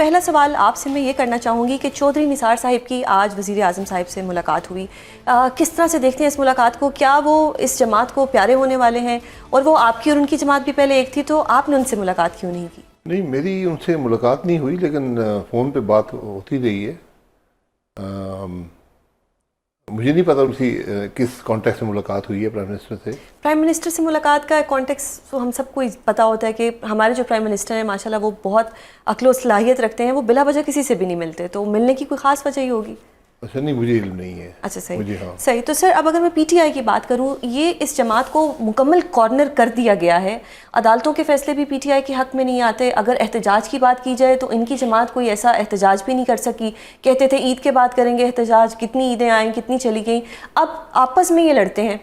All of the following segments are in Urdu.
پہلا سوال آپ سے میں یہ کرنا چاہوں گی کہ چودھری نثار صاحب کی آج وزیر اعظم صاحب سے ملاقات ہوئی، کس طرح سے دیکھتے ہیں اس ملاقات کو؟ کیا وہ اس جماعت کو پیارے ہونے والے ہیں؟ اور وہ آپ کی اور ان کی جماعت بھی پہلے ایک تھی، تو آپ نے ان سے ملاقات کیوں نہیں کی؟ نہیں، میری ان سے ملاقات نہیں ہوئی، لیکن فون پہ بات ہوتی رہی ہے۔ مجھے نہیں پتا ان کی کس کانٹیکس میں ملاقات ہوئی ہے پرائم منسٹر سے۔ پرائم منسٹر سے ملاقات کا کانٹیکس تو ہم سب کو پتہ ہوتا ہے کہ ہمارے جو پرائم منسٹر ہیں ماشاءاللہ وہ بہت عقل و صلاحیت رکھتے ہیں، وہ بلا وجہ کسی سے بھی نہیں ملتے، تو ملنے کی کوئی خاص وجہ ہی ہوگی۔ اچھا، نہیں، مجھے علم نہیں ہے۔ اچھا، صحیح مجھے ہاں صحیح۔ تو سر اب اگر میں پی ٹی آئی کی بات کروں، یہ اس جماعت کو مکمل کارنر کر دیا گیا ہے، عدالتوں کے فیصلے بھی پی ٹی آئی کے حق میں نہیں آتے۔ اگر احتجاج کی بات کی جائے تو ان کی جماعت کوئی ایسا احتجاج بھی نہیں کر سکی، کہتے تھے عید کے بعد کریں گے احتجاج، کتنی عیدیں آئیں، کتنی چلی گئیں، اب آپس میں یہ لڑتے ہیں۔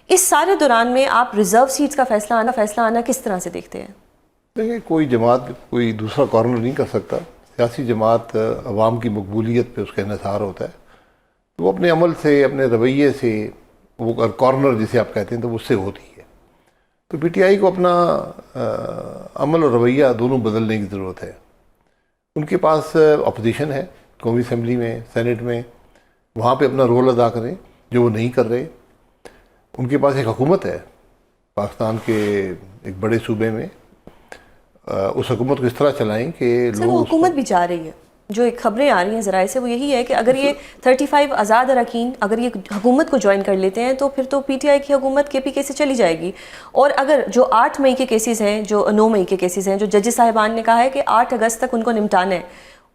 اس سارے دوران میں آپ ریزرو سیٹس کا فیصلہ آنا کس طرح سے دیکھتے ہیں؟ دیکھیں، کوئی جماعت کوئی دوسرا کارنر نہیں کر سکتا۔ سیاسی جماعت عوام کی مقبولیت پہ اس کا انحصار ہوتا ہے، وہ اپنے عمل سے، اپنے رویے سے، وہ کارنر جسے آپ کہتے ہیں تو اس سے ہوتی ہے۔ تو پی ٹی آئی کو اپنا عمل اور رویہ دونوں بدلنے کی ضرورت ہے۔ ان کے پاس اپوزیشن ہے قومی اسمبلی میں، سینٹ میں، وہاں پہ اپنا رول ادا کریں جو وہ نہیں کر رہے۔ ان کے پاس ایک حکومت ہے پاکستان کے ایک بڑے صوبے میں، اس حکومت کو اس طرح چلائیں کہ سر وہ حکومت بھی چاہ رہی ہے، جو ایک خبریں آ رہی ہیں ذرائع سے وہ یہی ہے کہ اگر یہ 35 آزاد اراکین اگر یہ حکومت کو جوائن کر لیتے ہیں تو پھر تو پی ٹی آئی کی حکومت کے پی کے سے چلی جائے گی، اور اگر جو 8 مئی کے کیسز ہیں، جو 9 مئی کے کیسز ہیں، جو ججز صاحبان نے کہا ہے کہ 8 اگست تک ان کو نمٹانا ہے،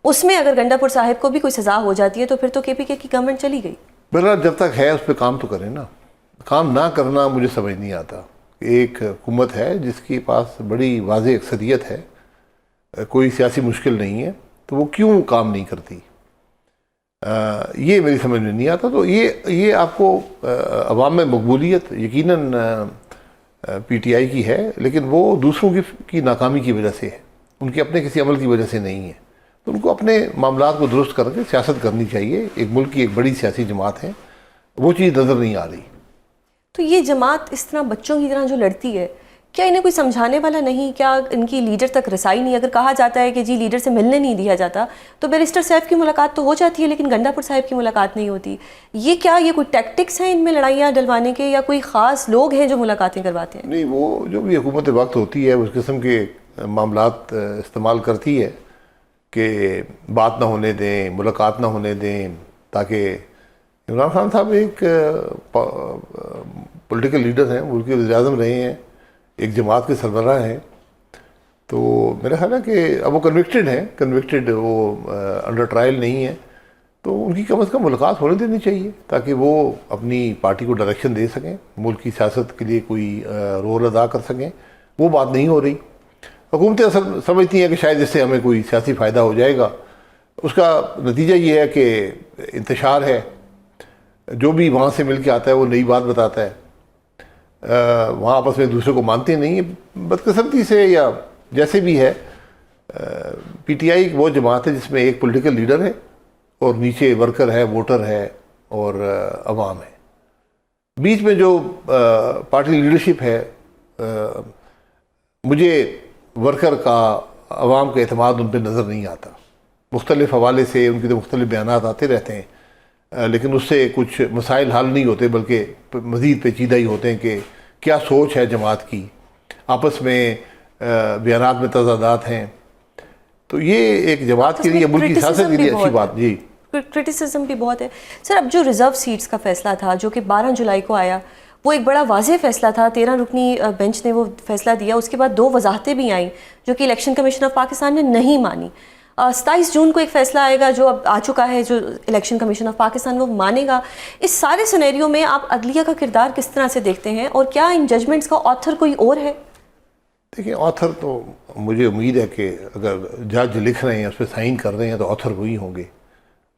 اس میں اگر گنڈا پور صاحب کو بھی کوئی سزا ہو جاتی ہے تو پھر تو کے پی کے کی گورنمنٹ چلی گئی۔ بہرحال جب تک ہے اس پہ کام تو کریں نا۔ کام نہ کرنا مجھے سمجھ نہیں آتا۔ ایک حکومت ہے جس کے پاس بڑی واضح اکثریت ہے، کوئی سیاسی مشکل نہیں ہے، تو وہ کیوں کام نہیں کرتی؟ یہ میری سمجھ میں نہیں آتا۔ تو یہ آپ کو عوام میں مقبولیت یقیناً پی ٹی آئی کی ہے، لیکن وہ دوسروں کی ناکامی کی وجہ سے ہے، ان کے اپنے کسی عمل کی وجہ سے نہیں ہے۔ تو ان کو اپنے معاملات کو درست کر کے سیاست کرنی چاہیے۔ ایک ملک کی ایک بڑی سیاسی جماعت ہے، وہ چیز نظر نہیں آ رہی۔ تو یہ جماعت اس طرح بچوں کی طرح جو لڑتی ہے، کیا انہیں کوئی سمجھانے والا نہیں؟ کیا ان کی لیڈر تک رسائی نہیں؟ اگر کہا جاتا ہے کہ جی لیڈر سے ملنے نہیں دیا جاتا، تو بیرسٹر صاحب کی ملاقات تو ہو جاتی ہے لیکن گنڈا پور صاحب کی ملاقات نہیں ہوتی۔ یہ کوئی ٹیکٹکس ہیں ان میں لڑائیاں ڈلوانے کے، یا کوئی خاص لوگ ہیں جو ملاقاتیں کرواتے ہیں؟ نہیں، وہ جو بھی حکومت وقت ہوتی ہے اس قسم کے معاملات استعمال کرتی ہے کہ بات نہ ہونے دیں، ملاقات نہ ہونے دیں، تاکہ عمران خان صاحب ایک پولیٹیکل لیڈر ہیں، ملک کے وزیر اعظم رہے ہیں، ایک جماعت کے سربراہ ہیں، تو میرا خیال ہے کہ اب وہ کنوکٹڈ وہ انڈر ٹرائل نہیں ہے، تو ان کی کم از کم ملاقات ہونے دینی چاہیے تاکہ وہ اپنی پارٹی کو ڈائریکشن دے سکیں، ملک کی سیاست کے لیے کوئی رول ادا کر سکیں۔ وہ بات نہیں ہو رہی۔ حکومتیں اصل سمجھتی ہیں کہ شاید اس سے ہمیں کوئی سیاسی فائدہ ہو جائے گا، اس کا نتیجہ یہ ہے کہ انتشار ہے، جو بھی وہاں سے مل کے آتا ہے وہ نئی بات بتاتا ہے، وہاں آپس میں دوسرے کو مانتے نہیں ہیں بدقسمتی سے یا جیسے بھی ہے۔ پی ٹی آئی وہ جماعت ہے جس میں ایک پولیٹیکل لیڈر ہے اور نیچے ورکر ہے، ووٹر ہے اور عوام ہے۔ بیچ میں جو پارٹی لیڈرشپ ہے، مجھے ورکر کا، عوام کا اعتماد ان پہ نظر نہیں آتا۔ مختلف حوالے سے ان کے تو مختلف بیانات آتے رہتے ہیں، لیکن اس سے کچھ مسائل حل نہیں ہوتے، بلکہ مزید پیچیدہ ہی ہوتے ہیں کہ کیا سوچ ہے جماعت کی، آپس میں بیانات میں تضادات ہیں۔ تو یہ ایک جماعت کے لیے، ملک کی سیاست کے لیے اچھی بات۔ جی، کرٹیسزم بھی بہت ہے۔ سر اب جو ریزرو سیٹس کا فیصلہ تھا جو کہ 12 جولائی کو آیا، وہ ایک بڑا واضح فیصلہ تھا، 13 رکنی بینچ نے وہ فیصلہ دیا۔ اس کے بعد 2 وضاحتیں بھی آئیں جو کہ الیکشن کمیشن آف پاکستان نے نہیں مانی۔ 27 جون کو ایک فیصلہ آئے گا جو اب آ چکا ہے، جو الیکشن کمیشن آف پاکستان وہ مانے گا۔ اس سارے سینیریو میں آپ عدلیہ کا کردار کس طرح سے دیکھتے ہیں، اور کیا ان ججمنٹس کا آتھر کوئی اور ہے؟ دیکھیں، آتھر تو مجھے امید ہے کہ اگر جج لکھ رہے ہیں، اس پہ سائن کر رہے ہیں، تو آتھر وہی ہوں گے۔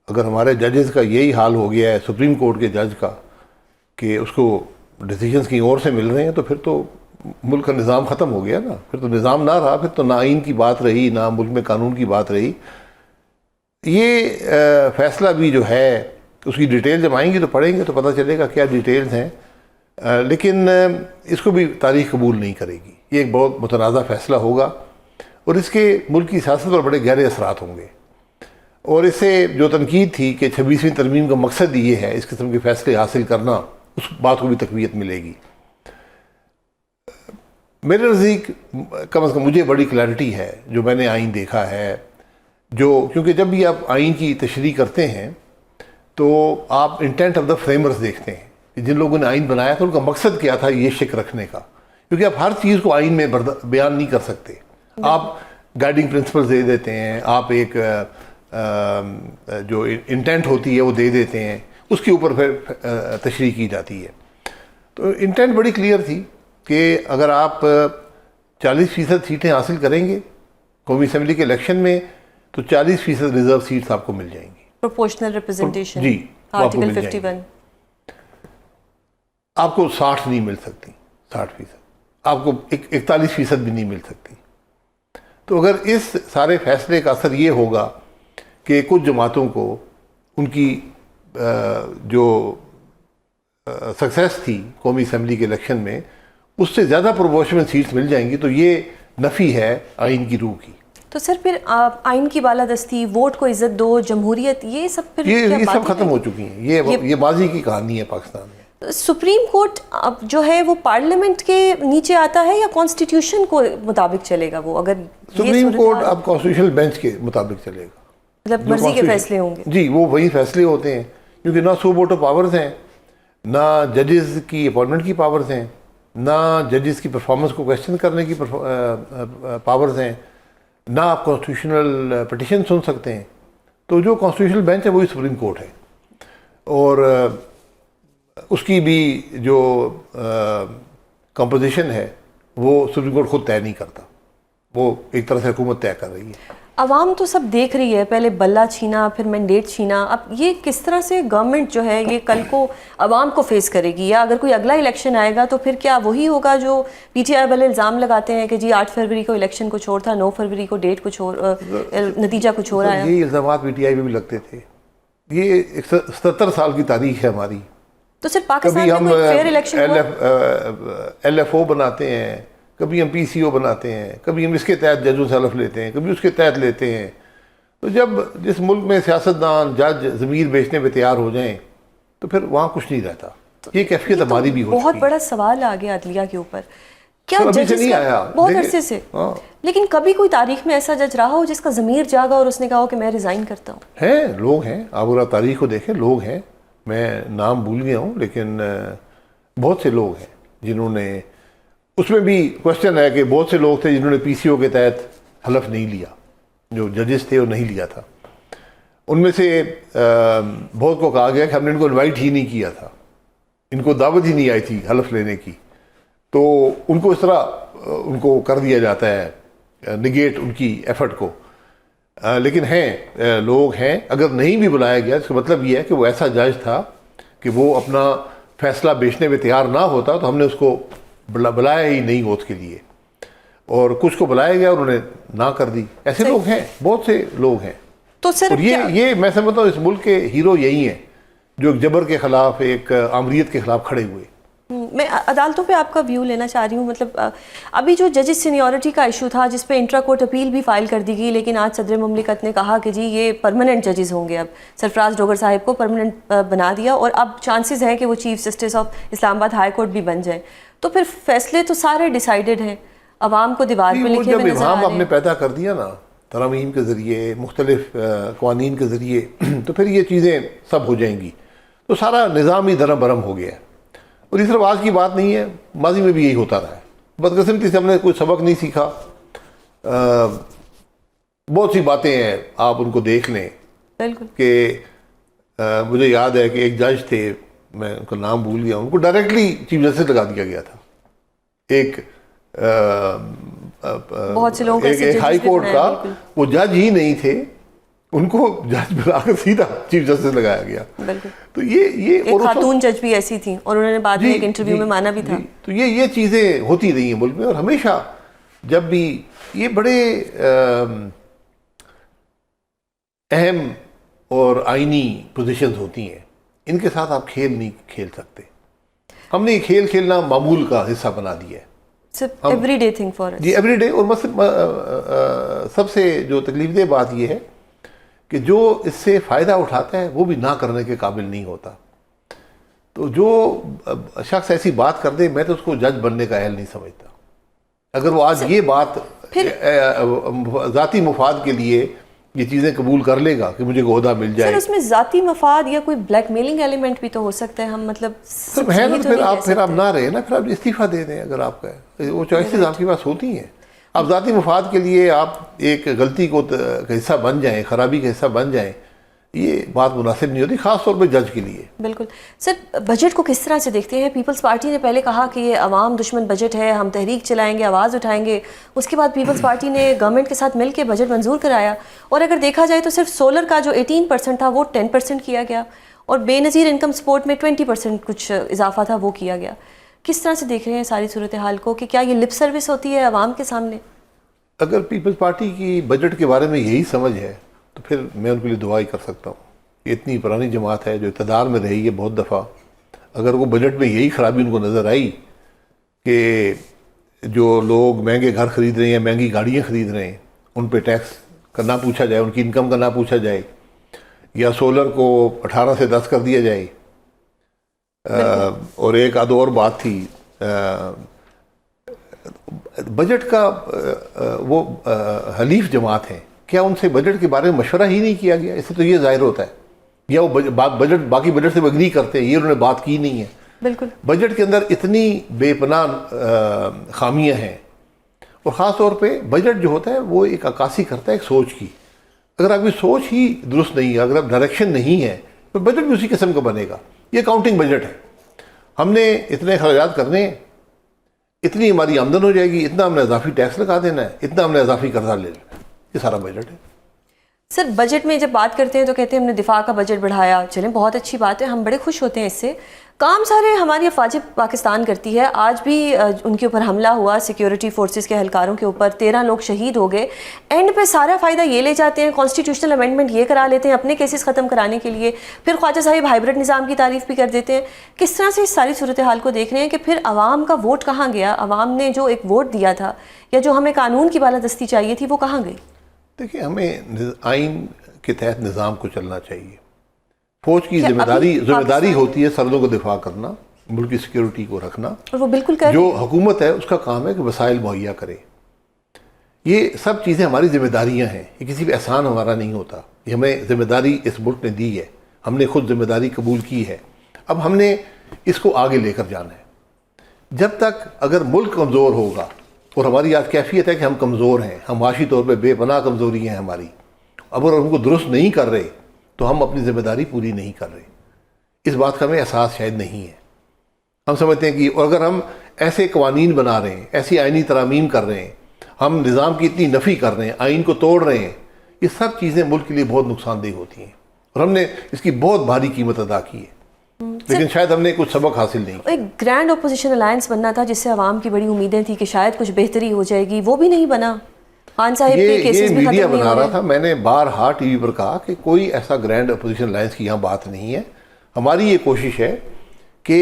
اگر ہمارے ججز کا یہی حال ہو گیا ہے، سپریم کورٹ کے جج کا، کہ اس کو ڈیسیجنز کہیں اور سے مل رہے ہیں، تو پھر تو ملک کا نظام ختم ہو گیا نا۔ پھر تو نظام نہ رہا، پھر تو نہ آئین کی بات رہی، نہ ملک میں قانون کی بات رہی۔ یہ فیصلہ بھی جو ہے اس کی ڈیٹیل جب آئیں گی تو پڑھیں گے تو پتہ چلے گا کیا ڈیٹیلز ہیں، لیکن اس کو بھی تاریخ قبول نہیں کرے گی۔ یہ ایک بہت متنازع فیصلہ ہوگا اور اس کے ملک کی سیاست پر بڑے گہرے اثرات ہوں گے۔ اور اس سے جو تنقید تھی کہ 26ویں ترمیم کا مقصد یہ ہے اس قسم کے فیصلے حاصل کرنا، اس بات کو بھی تقویت ملے گی۔ میرے نزدیک کم از کم مجھے بڑی کلیئرٹی ہے جو میں نے آئین دیکھا ہے، کیونکہ جب بھی آپ آئین کی تشریح کرتے ہیں تو آپ انٹینٹ آف دا فریمرز دیکھتے ہیں کہ جن لوگوں نے آئین بنایا تھا ان کا مقصد کیا تھا یہ شک رکھنے کا، کیونکہ آپ ہر چیز کو آئین میں بیان نہیں کر سکتے۔ آپ گائیڈنگ پرنسپلز دے دیتے ہیں، آپ ایک جو انٹینٹ ہوتی ہے وہ دے دیتے ہیں، اس کے اوپر پھر تشریح کی جاتی ہے۔ تو انٹینٹ بڑی کلیئر تھی کہ اگر آپ 40% سیٹیں حاصل کریں گے قومی اسمبلی کے الیکشن میں تو 40% ریزرو سیٹس آپ کو مل جائیں گی، پروپورشنل ریپرزنٹیشن، جی، آرٹیکل 51۔ آپ کو 60 نہیں مل سکتی، 60%، آپ کو 41% بھی نہیں مل سکتی۔ تو اگر اس سارے فیصلے کا اثر یہ ہوگا کہ کچھ جماعتوں کو ان کی جو سکسیس تھی قومی اسمبلی کے الیکشن میں اس سے زیادہ پروپورشنل سیٹس مل جائیں گی، تو یہ نفی ہے آئین کی روح کی۔ تو سر پھر آئین کی بالادستی، ووٹ کو عزت دو، جمہوریت، یہ سب پھر یہ سب ختم ہو چکی ہیں، یہ ماضی کی کہانی ہے پاکستان میں۔ سپریم کورٹ اب جو ہے وہ پارلیمنٹ کے نیچے آتا ہے یا کانسٹیٹیوشن کو مطابق چلے گا؟ وہ اگر سپریم کورٹ اب کانسٹیٹیوشنل بینچ کے مطابق چلے گا، مطلب مرضی کے فیصلے ہوں گے؟ جی، وہ وہی فیصلے ہوتے ہیں، کیونکہ نہ سو ووٹو پاورز ہیں، نہ ججز کی اپوائنٹمنٹ کی پاورز ہیں، نہ ججز کی پرفارمنس کو کویسچن کرنے کی پاورز ہیں، نہ آپ کانسٹیٹیوشنل پٹیشن سن سکتے ہیں۔ تو جو کانسٹیٹیوشنل بینچ ہے وہی سپریم کورٹ ہے، اور اس کی بھی جو کمپوزیشن ہے وہ سپریم کورٹ خود طے نہیں کرتا، وہ ایک طرح سے حکومت طے کر رہی ہے۔ عوام تو سب دیکھ رہی ہے، پہلے بلہ چھینا، پھر مینڈیٹ چھینا، اب یہ کس طرح سے گورنمنٹ جو ہے یہ کل کو عوام کو فیس کرے گی؟ یا اگر کوئی اگلا الیکشن آئے گا تو پھر کیا وہی ہوگا جو پی ٹی آئی والے الزام لگاتے ہیں کہ جی 8 فروری کو الیکشن کچھ اور تھا، 9 فروری کو ڈیٹ کچھ اور، نتیجہ کچھ اور آیا؟ یہ الزامات پی ٹی آئی میں بھی لگتے تھے، یہ 77 سال کی تاریخ ہے ہماری۔ تو صرف پاکستان میں کوئی fair election L F O بناتے ہیں، کبھی ہم پی سی او بناتے ہیں، کبھی ہم اس کے تحت ججوں سے حلف لیتے ہیں، کبھی اس کے تحت لیتے ہیں۔ تو جب جس ملک میں سیاستدان جج ضمیر بیچنے پہ تیار ہو جائیں تو پھر وہاں کچھ نہیں رہتا۔ یہ کیفیت ہماری بھی ہو بہت بڑا سوال آ گیا عدلیہ کے اوپر، کیا ابھی سے ججز نہیں کا آیا بہت عرصے سے، لیکن کبھی کوئی تاریخ میں ایسا جج رہا ہو جس کا ضمیر جاگا اور اس نے کہا ہو کہ میں ریزائن کرتا ہوں؟ ہیں، لوگ ہیں، آپ اگر تاریخ کو دیکھیں لوگ ہیں، میں نام بھول گیا ہوں لیکن بہت سے لوگ ہیں جنہوں نے، اس میں بھی کوشچن ہے کہ بہت سے لوگ تھے جنہوں نے پی سی او کے تحت حلف نہیں لیا، جو ججز تھے وہ نہیں لیا تھا۔ ان میں سے بہت کو کہا گیا کہ ہم نے ان کو انوائٹ ہی نہیں کیا تھا، ان کو دعوت ہی نہیں آئی تھی حلف لینے کی، تو ان کو اس طرح ان کو کر دیا جاتا ہے نگیٹ ان کی ایفرٹ کو۔ لیکن ہیں، لوگ ہیں، اگر نہیں بھی بلایا گیا اس کا مطلب یہ ہے کہ وہ ایسا جج تھا کہ وہ اپنا فیصلہ بیچنے پہ تیار نہ ہوتا تو ہم نے اس کو بلایا ہی نہیں ووٹ کے لیے، اور کچھ کو بلایا گیا انہوں نے نہ کر دی۔ ایسے لوگ ہیں، بہت سے لوگ ہیں۔ تو سر اور یہ میں سمجھتا ہوں اس ملک کے ہیرو یہی ہیں جو ایک جبر کے خلاف، ایک آمریت کے خلاف کھڑے ہوئے۔ میں عدالتوں پہ آپ کا ویو لینا چاہ رہی ہوں، مطلب ابھی جو ججز سینیورٹی کا ایشو تھا جس پہ انٹرا کورٹ اپیل بھی فائل کر دی گئی، لیکن آج صدر مملکت نے کہا کہ جی یہ پرماننٹ ججز ہوں گے، اب سرفراز ڈوگر صاحب کو پرماننٹ بنا دیا اور اب چانسز ہیں کہ وہ چیف جسٹس آف اسلام آباد ہائی کورٹ بھی بن جائیں، تو پھر فیصلے تو سارے ڈیسائیڈڈ ہیں، عوام کو دیوار پہ لکھے ہوئے نظر آ رہے ہیں۔ جب ہم نے پیدا کر دیا نا ترامیم کے ذریعے، مختلف قوانین کے ذریعے، تو پھر یہ چیزیں سب ہو جائیں گی، تو سارا نظام ہی درم برم ہو گیا ہے۔ اور یہ صرف آج کی بات نہیں ہے، ماضی میں بھی یہی ہوتا رہا ہے۔ بدقسمتی سے ہم نے کوئی سبق نہیں سیکھا۔ بہت سی باتیں ہیں، آپ ان کو دیکھ لیں بالکل کہ مجھے یاد ہے کہ ایک جج تھے، میں ان کا نام بھول گیا، ان کو ڈائریکٹلی چیف جسٹس لگا دیا گیا تھا۔ ایک بہت سے لوگ ایک ہائی کورٹ کا وہ جج ہی نہیں تھے، ان کو جج بنا کر سیدھا چیف جسٹس لگایا گیا۔ بالکل، تو یہ ایک خاتون جج بھی ایسی تھیں اور انہوں نے بعد میں ایک انٹرویو میں مانا بھی تھا۔ تو یہ چیزیں ہوتی رہی ہیں ملک میں، اور ہمیشہ جب بھی یہ بڑے اہم اور آئینی پوزیشنز ہوتی ہیں، ان کے ساتھ آپ کھیل نہیں کھیل سکتے۔ ہم نے یہ کھیل کھیلنا معمول کا حصہ بنا دیا ہے، every day thing for us. جی ایوری ڈے۔ اور سب سے جو تکلیف دہ بات یہ ہے کہ جو اس سے فائدہ اٹھاتا ہے وہ بھی نہ کرنے کے قابل نہیں ہوتا. تو جو شخص ایسی بات کر دے میں تو اس کو جج بننے کا اہل نہیں سمجھتا. اگر وہ آج یہ بات ذاتی مفاد کے لیے یہ چیزیں قبول کر لے گا کہ مجھے عہدہ مل جائے. سر اس میں ذاتی مفاد یا کوئی بلیک میلنگ ایلیمنٹ بھی تو ہو سکتا ہے. ہم مطلب ہے نا, پھر آپ نہ رہے نا, پھر آپ استعفیٰ دے دیں. اگر آپ کا وہ چوائسیز آپ کے پاس ہوتی ہیں. آپ ذاتی مفاد کے لیے آپ ایک غلطی کا حصہ بن جائیں, خرابی کا حصہ بن جائیں, یہ بات مناسب نہیں ہوتی, خاص طور پہ جج کے لیے. بالکل. سر بجٹ کو کس طرح سے دیکھتے ہیں؟ پیپلز پارٹی نے پہلے کہا کہ یہ عوام دشمن بجٹ ہے, ہم تحریک چلائیں گے, آواز اٹھائیں گے. اس کے بعد پیپلز پارٹی نے گورنمنٹ کے ساتھ مل کے بجٹ منظور کرایا, اور اگر دیکھا جائے تو صرف سولر کا جو 18% تھا وہ 10% کیا گیا, اور بے نظیر انکم سپورٹ میں 20% کچھ اضافہ تھا وہ کیا گیا. کس طرح سے دیکھ رہے ہیں ساری صورتحال کو کہ کیا یہ لپ سروس ہوتی ہے عوام کے سامنے؟ اگر پیپلز پارٹی کی بجٹ کے بارے میں یہی سمجھ ہے تو پھر میں ان کے لیے دعا ہی کر سکتا ہوں. یہ اتنی پرانی جماعت ہے جو اقتدار میں رہی ہے بہت دفعہ. اگر وہ بجٹ میں یہی خرابی ان کو نظر آئی کہ جو لوگ مہنگے گھر خرید رہے ہیں یا مہنگی گاڑیاں خرید رہے ہیں ان پہ ٹیکس کا نہ پوچھا جائے, ان کی انکم کا نہ پوچھا جائے, یا سولر کو 18 سے 10 کر دیا جائے. اور ایک آدھ اور بات تھی, بجٹ کا وہ حلیف جماعت ہیں, کیا ان سے بجٹ کے بارے میں مشورہ ہی نہیں کیا گیا؟ اس سے تو یہ ظاہر ہوتا ہے. یا وہ بجٹ باقی بجٹ سے وہ اگری کرتے ہیں, یہ انہوں نے بات کی نہیں ہے. بالکل. بجٹ کے اندر اتنی بے پناہ خامیاں ہیں, اور خاص طور پہ بجٹ جو ہوتا ہے وہ ایک عکاسی کرتا ہے ایک سوچ کی. اگر آپ کی سوچ ہی درست نہیں ہے, اگر آپ ڈائریکشن نہیں ہے, تو بجٹ بھی اسی قسم کا بنے گا. یہ اکاؤنٹنگ بجٹ ہے, ہم نے اتنے اخراجات کرنے ہیں, اتنی ہماری آمدن ہو جائے گی, اتنا ہم نے اضافی ٹیکس لگا دینا ہے, اتنا ہم نے اضافی قرضہ لے لینا ہے. یہ سارا بجٹ ہے. سر بجٹ میں جب بات کرتے ہیں تو کہتے ہیں ہم نے دفاع کا بجٹ بڑھایا, چلیں بہت اچھی بات ہے, ہم بڑے خوش ہوتے ہیں اس سے. کام سارے ہماری افواج پاکستان کرتی ہے. آج بھی ان کے اوپر حملہ ہوا, سیکیورٹی فورسز کے اہلکاروں کے اوپر, 13 لوگ شہید ہو گئے. اینڈ پہ سارا فائدہ یہ لے جاتے ہیں, کانسٹیٹیوشنل امینڈمنٹ یہ کرا لیتے ہیں اپنے کیسز ختم کرانے کے لیے, پھر خواجہ صاحب ہائیبرڈ نظام کی تعریف بھی کر دیتے ہیں. کس طرح سے اس ساری صورتحال کو دیکھ رہے ہیں کہ پھر عوام کا ووٹ کہاں گیا؟ عوام نے جو ایک ووٹ دیا تھا یا جو ہمیں قانون کی بالادستی چاہیے تھی وہ کہاں گئی؟ دیکھیں, ہمیں آئین کے تحت نظام کو چلنا چاہیے. فوج کی ذمہ داری ہوتی ہے سرحدوں کو دفاع کرنا, ملک کی سیکیورٹی کو رکھنا, اور وہ بالکل کر جو حکومت ہے اس کا کام ہے کہ وسائل مہیا کرے. یہ سب چیزیں ہماری ذمہ داریاں ہیں, یہ کسی بھی احسان ہمارا نہیں ہوتا. یہ ہمیں ذمہ داری اس ملک نے دی ہے, ہم نے خود ذمہ داری قبول کی ہے. اب ہم نے اس کو آگے لے کر جانا ہے. جب تک اگر ملک کمزور ہوگا, اور ہماری آج کیفیت ہے کہ ہم کمزور ہیں, ہم معاشی طور پہ بے پناہ کمزوری ہیں ہماری, اگر ہم کو درست نہیں کر رہے تو ہم اپنی ذمہ داری پوری نہیں کر رہے. اس بات کا ہمیں احساس شاید نہیں ہے. ہم سمجھتے ہیں کہ اگر ہم ایسے قوانین بنا رہے ہیں, ایسی آئینی ترامیم کر رہے ہیں, ہم نظام کی اتنی نفی کر رہے ہیں, آئین کو توڑ رہے ہیں, یہ سب چیزیں ملک کے لیے بہت نقصان دہ ہوتی ہیں, اور ہم نے اس کی بہت بھاری قیمت ادا کی ہے. لیکن شاید ہم نے کچھ سبق حاصل نہیں. ایک گرینڈ اپوزیشن الائنس بننا تھا جس سے عوام کی بڑی امیدیں تھیں کہ شاید کچھ بہتری ہو جائے گی, وہ بھی نہیں بنا. خان صاحب کے کیسز میں میڈیا بنا رہا تھا. میں نے بارہا ٹی وی پر کہا کہ کوئی ایسا گرینڈ اپوزیشن الائنس کی یہاں بات نہیں ہے. ہماری یہ کوشش ہے کہ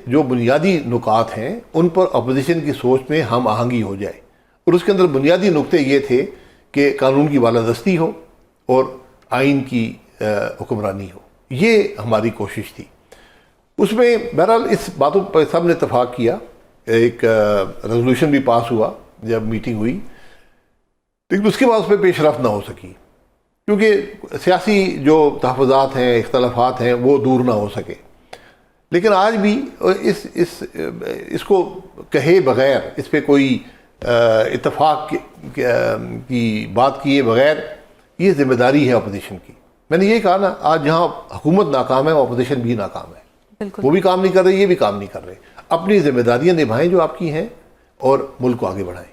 جو بنیادی نکات ہیں ان پر اپوزیشن کی سوچ میں ہم آہنگی ہو جائے, اور اس کے اندر بنیادی نقطے یہ تھے کہ قانون کی بالادستی ہو اور آئین کی حکمرانی ہو. یہ ہماری کوشش تھی. اس میں بہرحال اس باتوں پر سب نے اتفاق کیا. ایک ریزولوشن بھی پاس ہوا جب میٹنگ ہوئی, لیکن اس کے بعد اس پہ پیش رفت نہ ہو سکی, کیونکہ سیاسی جو تحفظات ہیں, اختلافات ہیں, وہ دور نہ ہو سکے. لیکن آج بھی اس کو کہے بغیر, اس پہ کوئی اتفاق کی بات کیے بغیر, یہ ذمہ داری ہے اپوزیشن کی. میں نے یہ کہا نا, آج جہاں حکومت ناکام ہے اپوزیشن بھی ناکام ہے. وہ بھی کام نہیں کر رہے, یہ بھی کام نہیں کر رہے. اپنی ذمہ داریاں نبھائیں جو آپ کی ہیں, اور ملک کو آگے بڑھائیں.